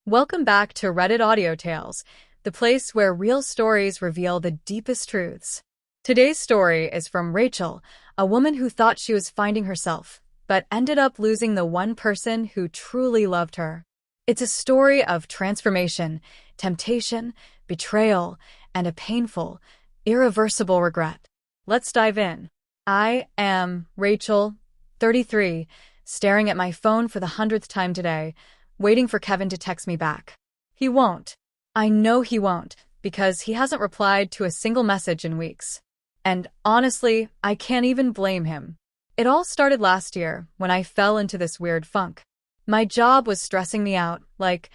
Welcome back to Reddit Audio Tales, the place where real stories reveal the deepest truths. Today's story is from Rachel, a woman who thought she was finding herself, but ended up losing the one person who truly loved her. It's a story of transformation, temptation, betrayal, and a painful, irreversible regret. Let's dive in. I am Rachel, 33, staring at my phone for the 100th time today, waiting for Kevin to text me back. He won't. I know he won't, because he hasn't replied to a single message in weeks. And honestly, I can't even blame him. It all started last year, when I fell into this weird funk. My job was stressing me out, like,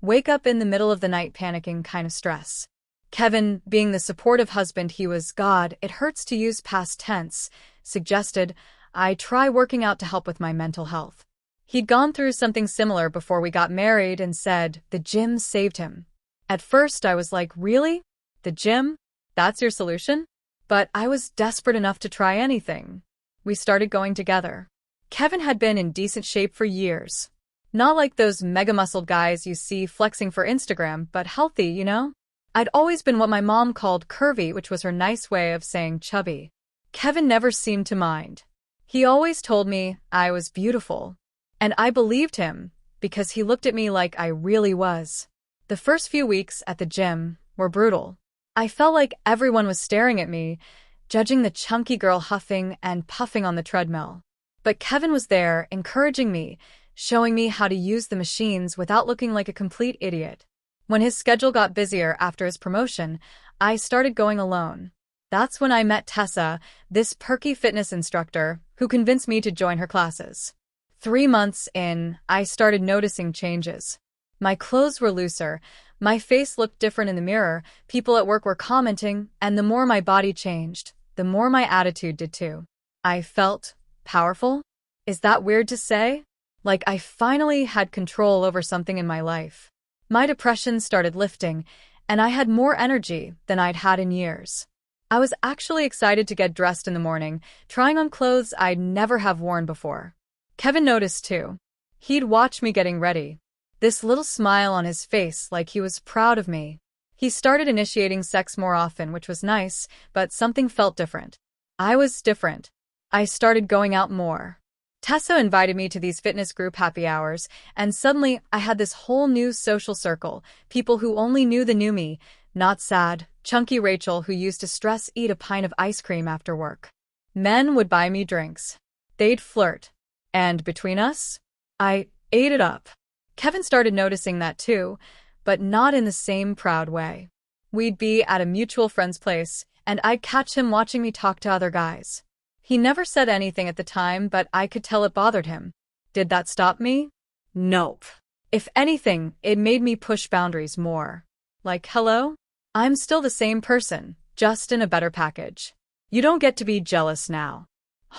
wake up in the middle of the night panicking kind of stress. Kevin, being the supportive husband he was, God, it hurts to use past tense, suggested I try working out to help with my mental health. He'd gone through something similar before we got married and said the gym saved him. At first, I was like, really? The gym? That's your solution? But I was desperate enough to try anything. We started going together. Kevin had been in decent shape for years. Not like those mega-muscled guys you see flexing for Instagram, but healthy, you know? I'd always been what my mom called curvy, which was her nice way of saying chubby. Kevin never seemed to mind. He always told me I was beautiful. And I believed him, because he looked at me like I really was. The first few weeks at the gym were brutal. I felt like everyone was staring at me, judging the chunky girl huffing and puffing on the treadmill. But Kevin was there, encouraging me, showing me how to use the machines without looking like a complete idiot. When his schedule got busier after his promotion, I started going alone. That's when I met Tessa, this perky fitness instructor, who convinced me to join her classes. 3 months in, I started noticing changes. My clothes were looser, my face looked different in the mirror, people at work were commenting, and the more my body changed, the more my attitude did too. I felt powerful? Is that weird to say? Like I finally had control over something in my life. My depression started lifting, and I had more energy than I'd had in years. I was actually excited to get dressed in the morning, trying on clothes I'd never have worn before. Kevin noticed too. He'd watch me getting ready. This little smile on his face like he was proud of me. He started initiating sex more often, which was nice, but something felt different. I was different. I started going out more. Tessa invited me to these fitness group happy hours, and suddenly I had this whole new social circle, people who only knew the new me, not sad, chunky Rachel who used to stress eat a pint of ice cream after work. Men would buy me drinks. They'd flirt. And between us, I ate it up. Kevin started noticing that too, but not in the same proud way. We'd be at a mutual friend's place, and I'd catch him watching me talk to other guys. He never said anything at the time, but I could tell it bothered him. Did that stop me? Nope. If anything, it made me push boundaries more. Like, hello? I'm still the same person, just in a better package. You don't get to be jealous now.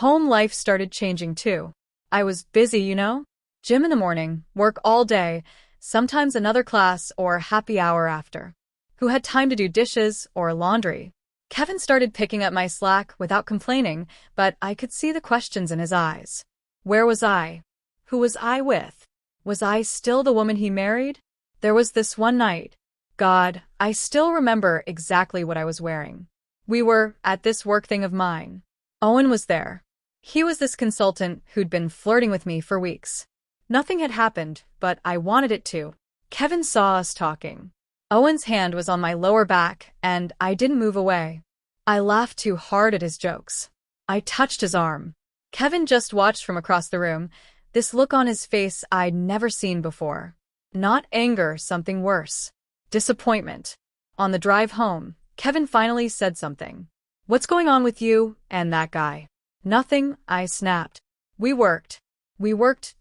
Home life started changing too. I was busy, you know? Gym in the morning, work all day, sometimes another class or happy hour after. Who had time to do dishes or laundry? Kevin started picking up my slack without complaining, but I could see the questions in his eyes. Where was I? Who was I with? Was I still the woman he married? There was this one night. God, I still remember exactly what I was wearing. We were at this work thing of mine. Owen was there. He was this consultant who'd been flirting with me for weeks. Nothing had happened, but I wanted it to. Kevin saw us talking. Owen's hand was on my lower back, and I didn't move away. I laughed too hard at his jokes. I touched his arm. Kevin just watched from across the room, this look on his face I'd never seen before. Not anger, something worse. Disappointment. On the drive home, Kevin finally said something. What's going on with you and that guy? Nothing, I snapped. We worked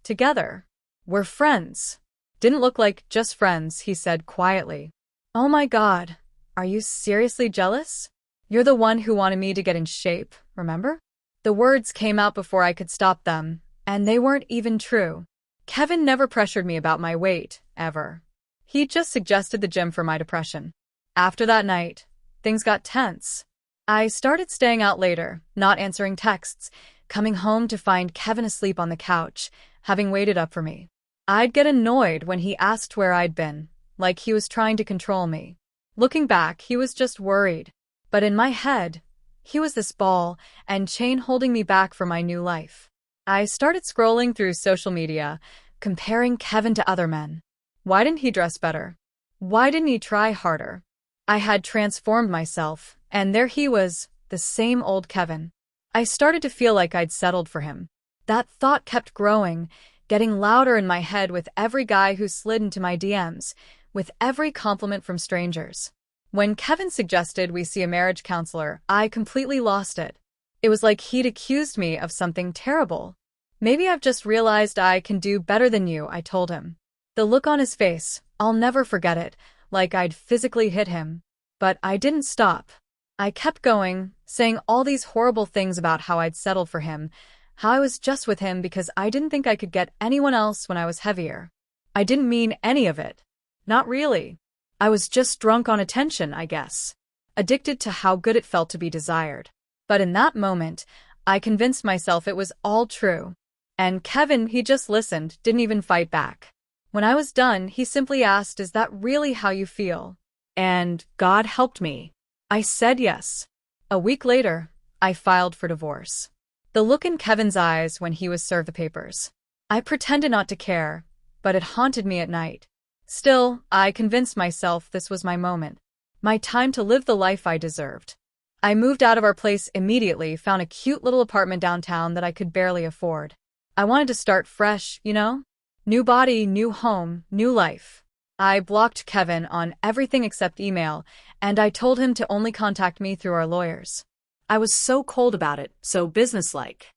together. We're friends. Didn't look like just friends, he said quietly. Oh my God, are you seriously jealous? You're the one who wanted me to get in shape, remember? The words came out before I could stop them, and they weren't even true. Kevin never pressured me about my weight, ever. He just suggested the gym for my depression. After that night, things got tense. I started staying out later, not answering texts, coming home to find Kevin asleep on the couch, having waited up for me. I'd get annoyed when he asked where I'd been, like he was trying to control me. Looking back, he was just worried. But in my head, he was this ball and chain holding me back from my new life. I started scrolling through social media, comparing Kevin to other men. Why didn't he dress better? Why didn't he try harder? I had transformed myself, and there he was, the same old Kevin. I started to feel like I'd settled for him. That thought kept growing, getting louder in my head with every guy who slid into my DMs, with every compliment from strangers. When Kevin suggested we see a marriage counselor, I completely lost it. It was like he'd accused me of something terrible. Maybe I've just realized I can do better than you, I told him. The look on his face, I'll never forget it, like I'd physically hit him. But I didn't stop. I kept going, saying all these horrible things about how I'd settled for him, how I was just with him because I didn't think I could get anyone else when I was heavier. I didn't mean any of it. Not really. I was just drunk on attention, I guess. Addicted to how good it felt to be desired. But in that moment, I convinced myself it was all true. And Kevin, he just listened, didn't even fight back. When I was done, he simply asked, "Is that really how you feel?" And God helped me. I said yes. A week later, I filed for divorce. The look in Kevin's eyes when he was served the papers. I pretended not to care, but it haunted me at night. Still, I convinced myself this was my moment. My time to live the life I deserved. I moved out of our place immediately, found a cute little apartment downtown that I could barely afford. I wanted to start fresh, you know? New body, new home, new life. I blocked Kevin on everything except email, and I told him to only contact me through our lawyers. I was so cold about it, so businesslike.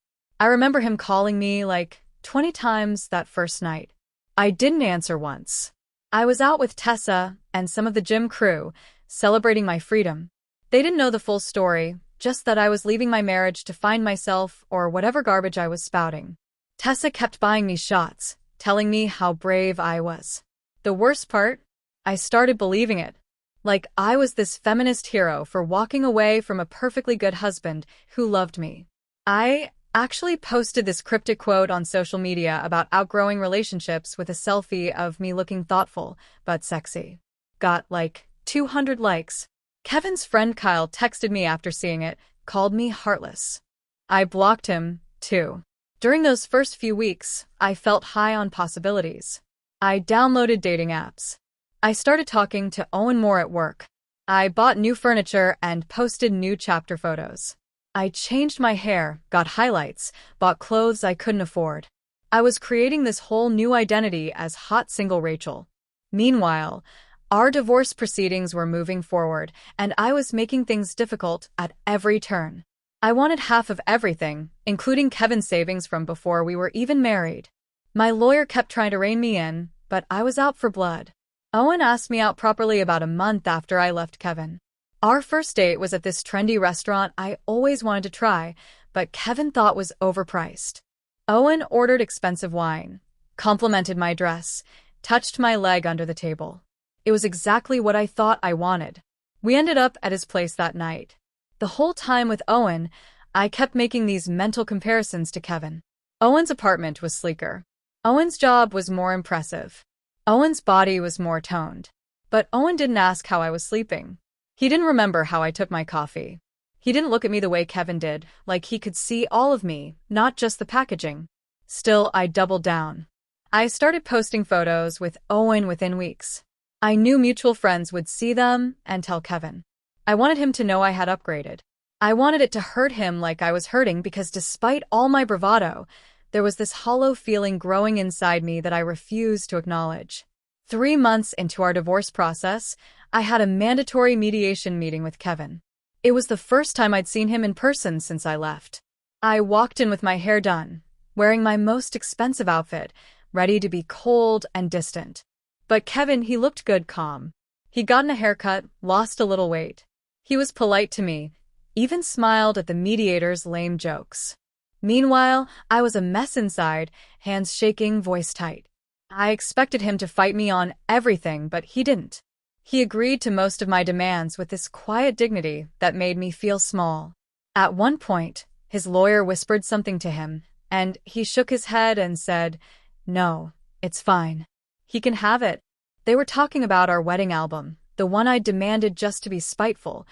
I remember him calling me like 20 times that first night. I didn't answer once. I was out with Tessa and some of the gym crew, celebrating my freedom. They didn't know the full story, just that I was leaving my marriage to find myself or whatever garbage I was spouting. Tessa kept buying me shots, telling me how brave I was. The worst part? I started believing it. Like I was this feminist hero for walking away from a perfectly good husband who loved me. I actually posted this cryptic quote on social media about outgrowing relationships with a selfie of me looking thoughtful but sexy. Got like 200 likes. Kevin's friend Kyle texted me after seeing it, called me heartless. I blocked him, too. During those first few weeks, I felt high on possibilities. I downloaded dating apps. I started talking to Owen more at work. I bought new furniture and posted new chapter photos. I changed my hair, got highlights, bought clothes I couldn't afford. I was creating this whole new identity as hot single Rachel. Meanwhile, our divorce proceedings were moving forward, and I was making things difficult at every turn. I wanted half of everything, including Kevin's savings from before we were even married. My lawyer kept trying to rein me in, but I was out for blood. Owen asked me out properly about a month after I left Kevin. Our first date was at this trendy restaurant I always wanted to try, but Kevin thought was overpriced. Owen ordered expensive wine, complimented my dress, touched my leg under the table. It was exactly what I thought I wanted. We ended up at his place that night. The whole time with Owen, I kept making these mental comparisons to Kevin. Owen's apartment was sleeker. Owen's job was more impressive. Owen's body was more toned. But Owen didn't ask how I was sleeping. He didn't remember how I took my coffee. He didn't look at me the way Kevin did, like he could see all of me, not just the packaging. Still, I doubled down. I started posting photos with Owen within weeks. I knew mutual friends would see them and tell Kevin. I wanted him to know I had upgraded. I wanted it to hurt him like I was hurting because despite all my bravado, there was this hollow feeling growing inside me that I refused to acknowledge. 3 months into our divorce process, I had a mandatory mediation meeting with Kevin. It was the first time I'd seen him in person since I left. I walked in with my hair done, wearing my most expensive outfit, ready to be cold and distant. But Kevin, he looked good, calm. He'd gotten a haircut, lost a little weight. He was polite to me, even smiled at the mediator's lame jokes. Meanwhile, I was a mess inside, hands shaking, voice tight. I expected him to fight me on everything, but he didn't. He agreed to most of my demands with this quiet dignity that made me feel small. At one point, his lawyer whispered something to him, and he shook his head and said, "No, It's fine. He can have it. They were talking about our wedding album, the one I demanded just to be spiteful,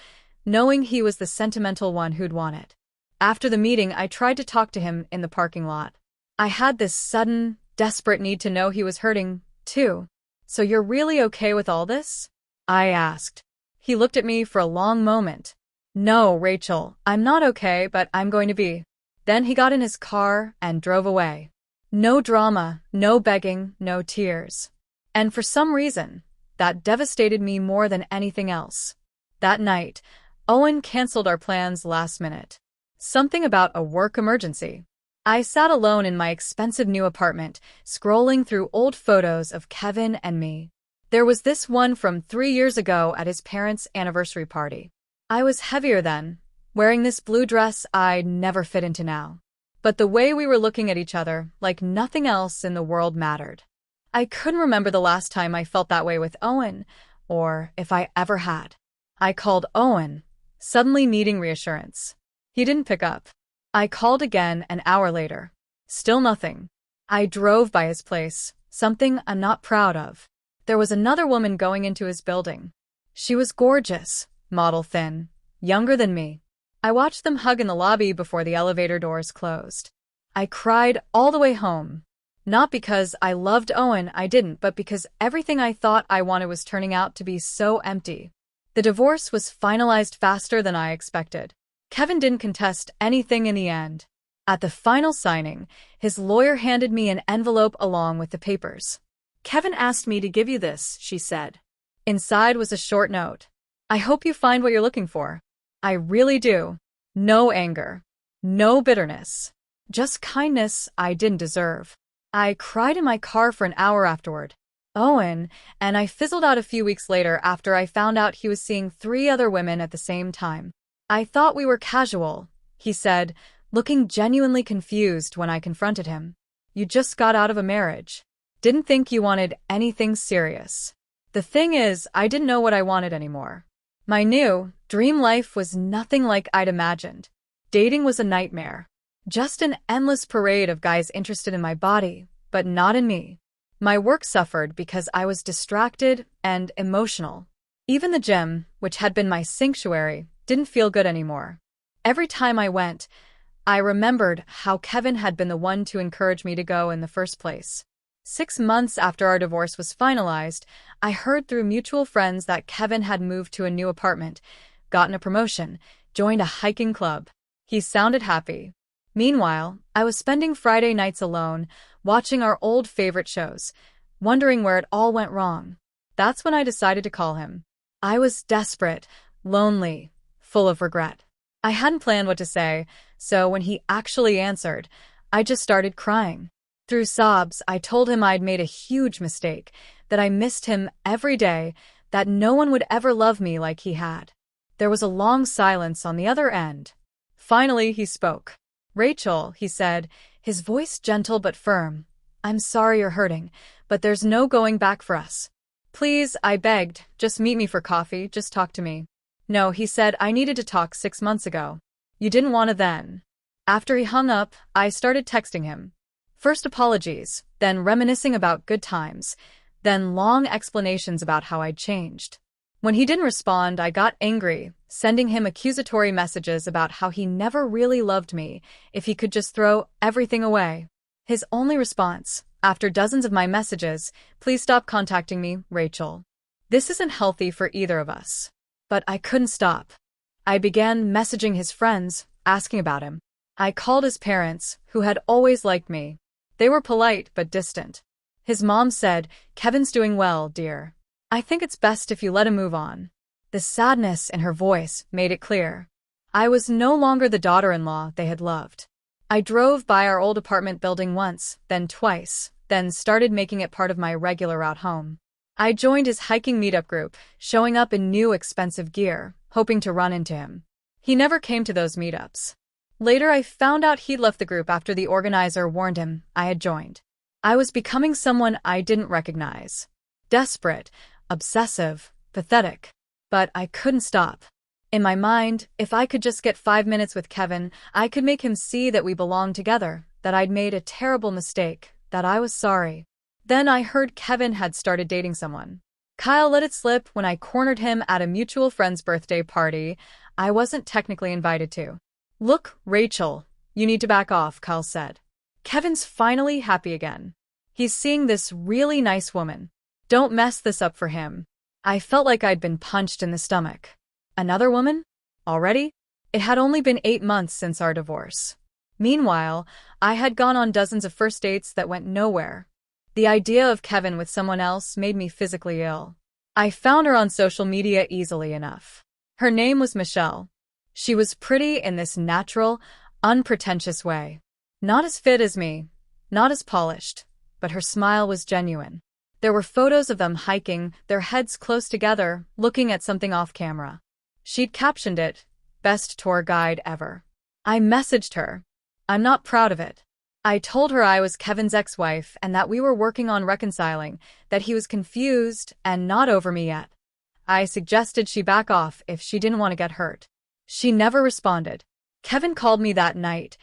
knowing he was the sentimental one who'd want it. After the meeting, I tried to talk to him in the parking lot. I had this sudden, desperate need to know he was hurting, too. So you're really okay with all this? I asked. He looked at me for a long moment. No, Rachel, I'm not okay, but I'm going to be. Then he got in his car and drove away. No drama, no begging, no tears. And for some reason, that devastated me more than anything else. That night, Owen canceled our plans last minute. Something about a work emergency. I sat alone in my expensive new apartment, scrolling through old photos of Kevin and me. There was this one from 3 years ago at his parents' anniversary party. I was heavier then, wearing this blue dress I'd never fit into now. But the way we were looking at each other, like nothing else in the world mattered. I couldn't remember the last time I felt that way with Owen, or if I ever had. I called Owen, suddenly needing reassurance. He didn't pick up. I called again an hour later. Still nothing. I drove by his place, something I'm not proud of. There was another woman going into his building. She was gorgeous, model thin, younger than me. I watched them hug in the lobby before the elevator doors closed. I cried all the way home. Not because I loved Owen, I didn't, but because everything I thought I wanted was turning out to be so empty. The divorce was finalized faster than I expected. Kevin didn't contest anything in the end. At the final signing, his lawyer handed me an envelope along with the papers. Kevin asked me to give you this, she said. Inside was a short note. I hope you find what you're looking for. I really do. No anger. No bitterness. Just kindness I didn't deserve. I cried in my car for an hour afterward. Owen and I fizzled out a few weeks later after I found out he was seeing 3 other women at the same time. I thought we were casual, he said, looking genuinely confused when I confronted him. You just got out of a marriage. Didn't think you wanted anything serious. The thing is, I didn't know what I wanted anymore. My new, dream life was nothing like I'd imagined. Dating was a nightmare. Just an endless parade of guys interested in my body, but not in me. My work suffered because I was distracted and emotional. Even the gym, which had been my sanctuary, didn't feel good anymore. Every time I went, I remembered how Kevin had been the one to encourage me to go in the first place. 6 months after our divorce was finalized, I heard through mutual friends that Kevin had moved to a new apartment, gotten a promotion, joined a hiking club. He sounded happy. Meanwhile, I was spending Friday nights alone, watching our old favorite shows, wondering where it all went wrong. That's when I decided to call him. I was desperate, lonely, full of regret. I hadn't planned what to say, so when he actually answered, I just started crying. Through sobs, I told him I'd made a huge mistake, that I missed him every day, that no one would ever love me like he had. There was a long silence on the other end. Finally, he spoke. Rachel, he said, his voice gentle but firm. I'm sorry you're hurting, but there's no going back for us. Please, I begged, just meet me for coffee, just talk to me. No, he said, I needed to talk 6 months ago. You didn't want to then. After he hung up, I started texting him. First apologies, then reminiscing about good times, then long explanations about how I'd changed. When he didn't respond, I got angry, sending him accusatory messages about how he never really loved me if he could just throw everything away. His only response, after dozens of my messages, please stop contacting me, Rachel. This isn't healthy for either of us. But I couldn't stop. I began messaging his friends, asking about him. I called his parents, who had always liked me. They were polite but distant. His mom said, Kevin's doing well, dear. I think it's best if you let him move on. The sadness in her voice made it clear. I was no longer the daughter-in-law they had loved. I drove by our old apartment building once, then twice, then started making it part of my regular route home. I joined his hiking meetup group, showing up in new expensive gear, hoping to run into him. He never came to those meetups. Later, I found out he'd left the group after the organizer warned him I had joined. I was becoming someone I didn't recognize. Desperate, obsessive, pathetic. But I couldn't stop. In my mind, if I could just get 5 minutes with Kevin, I could make him see that we belonged together, that I'd made a terrible mistake, that I was sorry. Then I heard Kevin had started dating someone. Kyle let it slip when I cornered him at a mutual friend's birthday party I wasn't technically invited to. Look, Rachel, you need to back off, Kyle said. Kevin's finally happy again. He's seeing this really nice woman. Don't mess this up for him. I felt like I'd been punched in the stomach. Another woman? Already? It had only been 8 months since our divorce. Meanwhile, I had gone on dozens of first dates that went nowhere. The idea of Kevin with someone else made me physically ill. I found her on social media easily enough. Her name was Michelle. She was pretty in this natural, unpretentious way. Not as fit as me, not as polished, but her smile was genuine. There were photos of them hiking, their heads close together, looking at something off camera. She'd captioned it, "Best tour guide ever." I messaged her. I'm not proud of it. I told her I was Kevin's ex-wife and that we were working on reconciling, that he was confused and not over me yet. I suggested she back off if she didn't want to get hurt. She never responded. Kevin called me that night,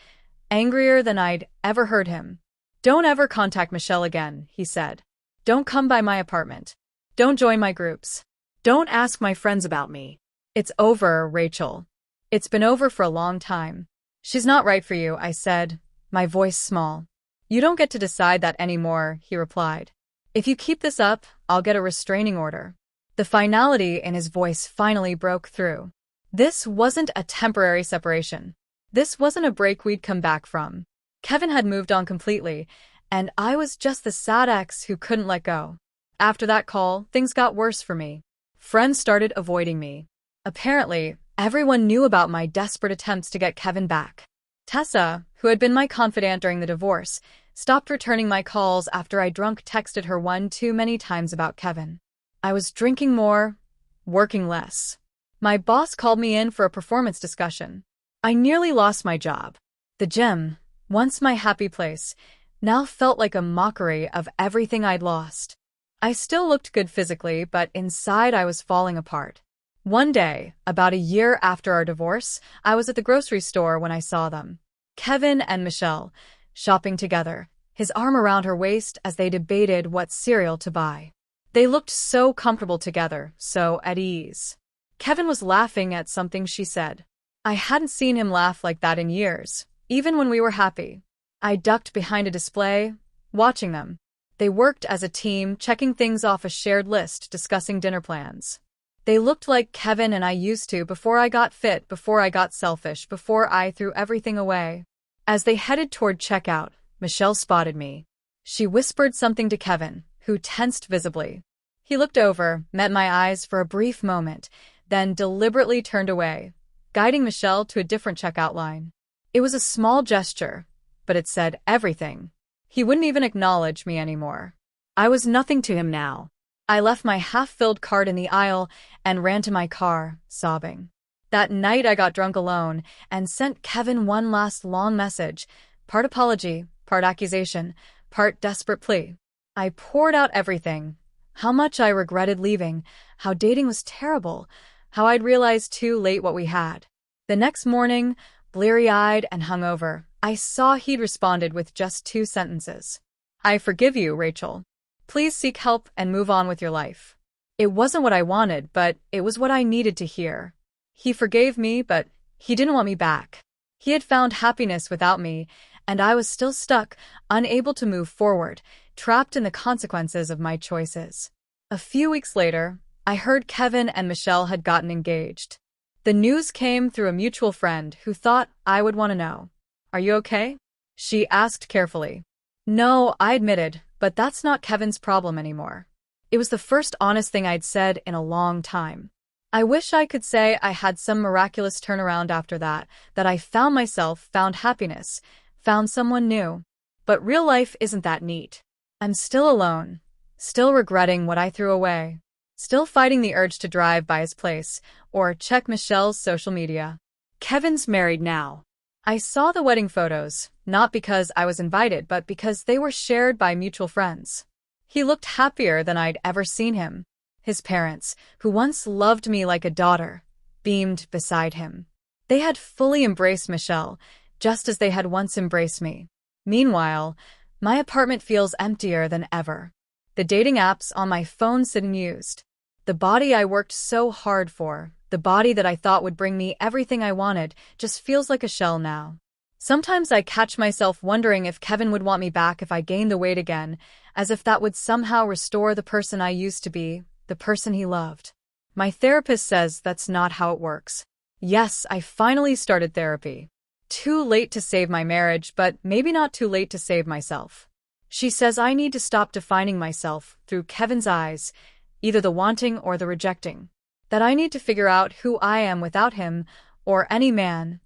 angrier than I'd ever heard him. Don't ever contact Michelle again, he said. Don't come by my apartment. Don't join my groups. Don't ask my friends about me. It's over, Rachel. It's been over for a long time. She's not right for you, I said, my voice small. You don't get to decide that anymore, he replied. If you keep this up, I'll get a restraining order. The finality in his voice finally broke through. This wasn't a temporary separation. This wasn't a break we'd come back from. Kevin had moved on completely, and I was just the sad ex who couldn't let go. After that call, things got worse for me. Friends started avoiding me. Apparently, everyone knew about my desperate attempts to get Kevin back. Tessa, who had been my confidant during the divorce, stopped returning my calls after I drunk texted her one too many times about Kevin. I was drinking more, working less. My boss called me in for a performance discussion. I nearly lost my job. The gym, once my happy place, now felt like a mockery of everything I'd lost. I still looked good physically, but inside I was falling apart. One day, about a year after our divorce, I was at the grocery store when I saw them. Kevin and Michelle, shopping together, his arm around her waist as they debated what cereal to buy. They looked so comfortable together, so at ease. Kevin was laughing at something she said. I hadn't seen him laugh like that in years, even when we were happy. I ducked behind a display, watching them. They worked as a team, checking things off a shared list, discussing dinner plans. They looked like Kevin and I used to before I got fit, before I got selfish, before I threw everything away. As they headed toward checkout, Michelle spotted me. She whispered something to Kevin, who tensed visibly. He looked over, met my eyes for a brief moment, then deliberately turned away, guiding Michelle to a different checkout line. It was a small gesture, but it said everything. He wouldn't even acknowledge me anymore. I was nothing to him now. I left my half-filled cart in the aisle and ran to my car, sobbing. That night I got drunk alone and sent Kevin one last long message, part apology, part accusation, part desperate plea. I poured out everything. How much I regretted leaving, how dating was terrible, how I'd realized too late what we had. The next morning, bleary-eyed and hungover, I saw he'd responded with just 2 sentences. I forgive you, Rachel. Please seek help and move on with your life. It wasn't what I wanted, but it was what I needed to hear. He forgave me, but he didn't want me back. He had found happiness without me, and I was still stuck, unable to move forward, trapped in the consequences of my choices. A few weeks later, I heard Kevin and Michelle had gotten engaged. The news came through a mutual friend who thought I would want to know. Are you okay? She asked carefully. No, I admitted, but that's not Kevin's problem anymore. It was the first honest thing I'd said in a long time. I wish I could say I had some miraculous turnaround after that I found myself, found happiness, found someone new. But real life isn't that neat. I'm still alone, still regretting what I threw away, still fighting the urge to drive by his place or check Michelle's social media. Kevin's married now. I saw the wedding photos, not because I was invited, but because they were shared by mutual friends. He looked happier than I'd ever seen him. His parents, who once loved me like a daughter, beamed beside him. They had fully embraced Michelle, just as they had once embraced me. Meanwhile, My apartment feels emptier than ever. The dating apps on my phone sit unused. The body I worked so hard for, the body that I thought would bring me everything I wanted, just feels like a shell now. Sometimes I catch myself wondering if Kevin would want me back if I gained the weight again, as if that would somehow restore the person I used to be, the person he loved. My therapist says that's not how it works. Yes, I finally started therapy. Too late to save my marriage, but maybe not too late to save myself. She says I need to stop defining myself through Kevin's eyes, either the wanting or the rejecting. That I need to figure out who I am without him, or any man,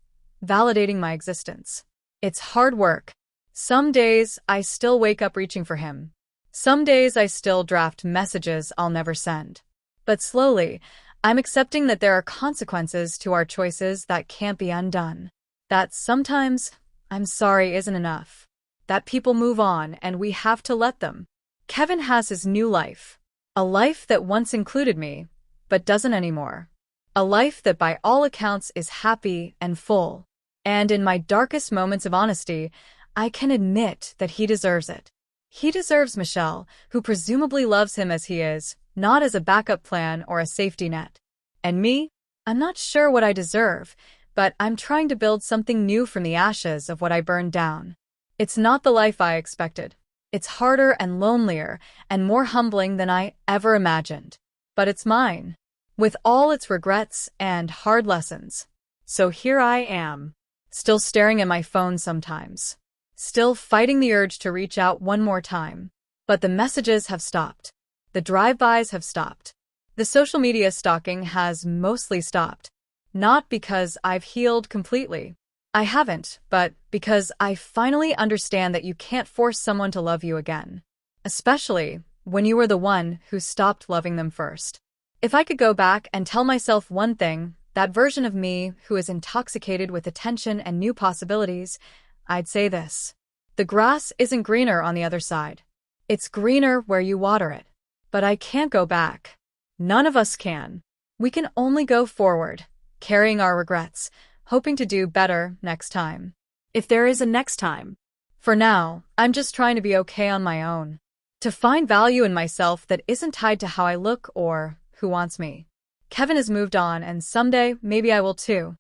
validating my existence. It's hard work. Some days I still wake up reaching for him. Some days I still draft messages I'll never send. But slowly, I'm accepting that there are consequences to our choices that can't be undone. That sometimes, I'm sorry isn't enough. That people move on and we have to let them. Kevin has his new life. A life that once included me, but doesn't anymore. A life that by all accounts is happy and full. And in my darkest moments of honesty, I can admit that he deserves it. He deserves Michelle, who presumably loves him as he is, not as a backup plan or a safety net. And me? I'm not sure what I deserve, but I'm trying to build something new from the ashes of what I burned down. It's not the life I expected. It's harder and lonelier and more humbling than I ever imagined. But it's mine, with all its regrets and hard lessons. So here I am, still staring at my phone sometimes, still fighting the urge to reach out one more time. But the messages have stopped. The drive-bys have stopped. The social media stalking has mostly stopped. Not because I've healed completely. I haven't, but because I finally understand that you can't force someone to love you again. Especially when you were the one who stopped loving them first. If I could go back and tell myself one thing, that version of me who is intoxicated with attention and new possibilities, I'd say this. The grass isn't greener on the other side. It's greener where you water it. But I can't go back. None of us can. We can only go forward, carrying our regrets, hoping to do better next time. If there is a next time. For now, I'm just trying to be okay on my own. To find value in myself that isn't tied to how I look or who wants me. Kevin has moved on, and someday maybe I will too.